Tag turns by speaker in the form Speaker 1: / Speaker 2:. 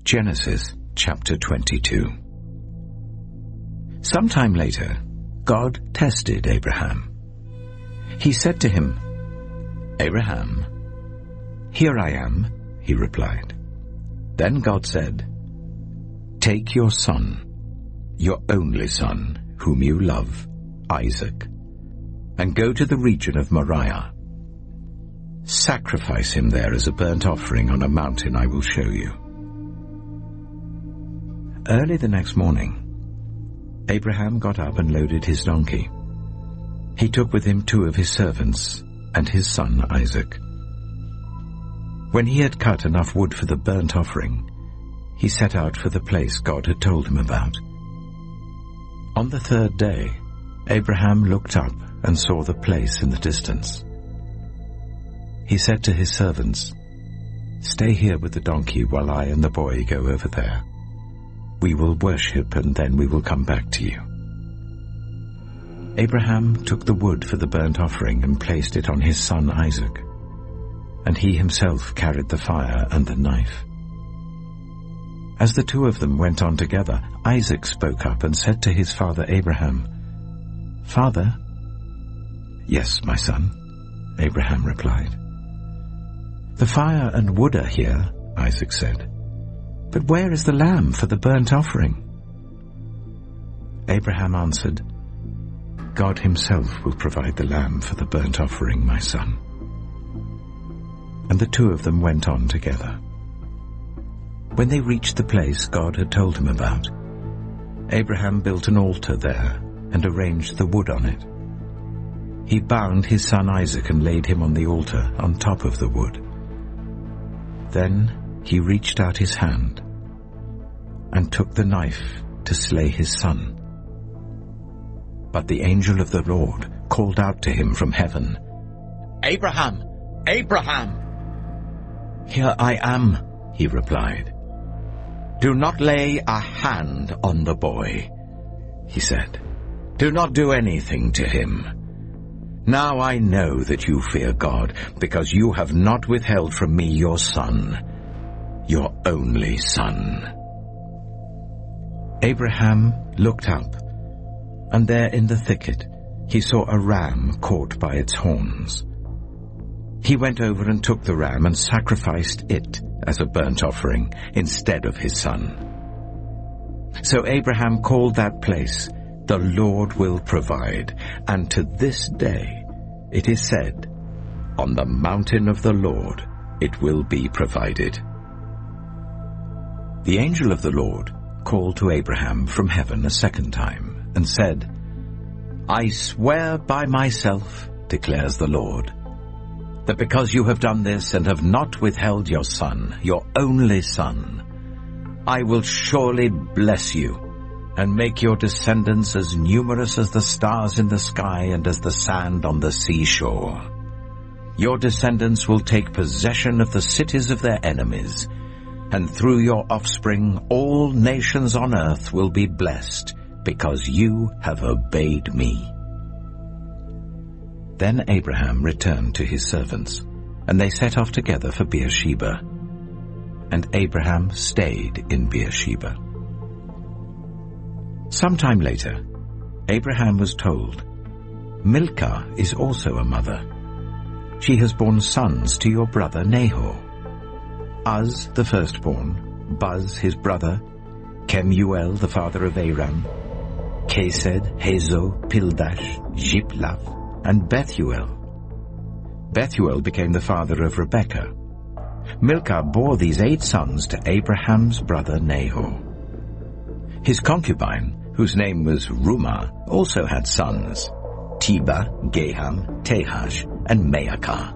Speaker 1: Genesis chapter 22. Sometime later, God tested Abraham. He said to him, "Abraham." "Here I am," he replied. Then God said, "Take your son, your only son, whom you love, Isaac, and go to the region of Moriah. Sacrifice him there as a burnt offering on a mountain I will show you." Early the next morning, Abraham got up and loaded his donkey. He took with him 2 of his servants and his son Isaac. When he had cut enough wood for the burnt offering, he set out for the place God had told him about. On the 3rd day, Abraham looked up and saw the place in the distance. He said to his servants, "Stay here with the donkey while I and the boy go over there. We will worship and then we will come back to you." Abraham took the wood for the burnt offering and placed it on his son Isaac, and he himself carried the fire and the knife. As the 2 of them went on together, Isaac spoke up and said to his father Abraham, "Father?" "Yes, my son," Abraham replied. "The fire and wood are here," Isaac said. "But where is the lamb for the burnt offering?" Abraham answered, "God himself will provide the lamb for the burnt offering, my son." And the 2 of them went on together. When they reached the place God had told him about, Abraham built an altar there and arranged the wood on it. He bound his son Isaac and laid him on the altar on top of the wood. Then he reached out his hand and took the knife to slay his son. But the angel of the Lord called out to him from heaven, "Abraham! Abraham!" "Here I am," he replied. "Do not lay a hand on the boy," he said. "Do not do anything to him. Now I know that you fear God, because you have not withheld from me your son, your only son." Abraham looked up, and there in the thicket he saw a ram caught by its horns. He went over and took the ram and sacrificed it as a burnt offering instead of his son. So Abraham called that place, "The Lord will provide," and to this day it is said, "On the mountain of the Lord it will be provided." The angel of the Lord called to Abraham from heaven a second time and said, "I swear by myself, declares the Lord, that because you have done this and have not withheld your son, your only son, I will surely bless you and make your descendants as numerous as the stars in the sky and as the sand on the seashore. Your descendants will take possession of the cities of their enemies, and through your offspring all nations on earth will be blessed, because you have obeyed me." Then Abraham returned to his servants, and they set off together for Beersheba. And Abraham stayed in Beersheba. Sometime later, Abraham was told, "Milcah is also a mother. She has borne sons to your brother Nahor. Uz the firstborn, Buz his brother, Kemuel the father of Aram, Kesed, Hazo, Pildash, Jiplaph, and Bethuel. Bethuel became the father of Rebekah. Milcah bore these 8 sons to Abraham's brother Nahor. His concubine, whose name was Rumah, also had sons, Tebah, Gaham, Tehash, and Maacah.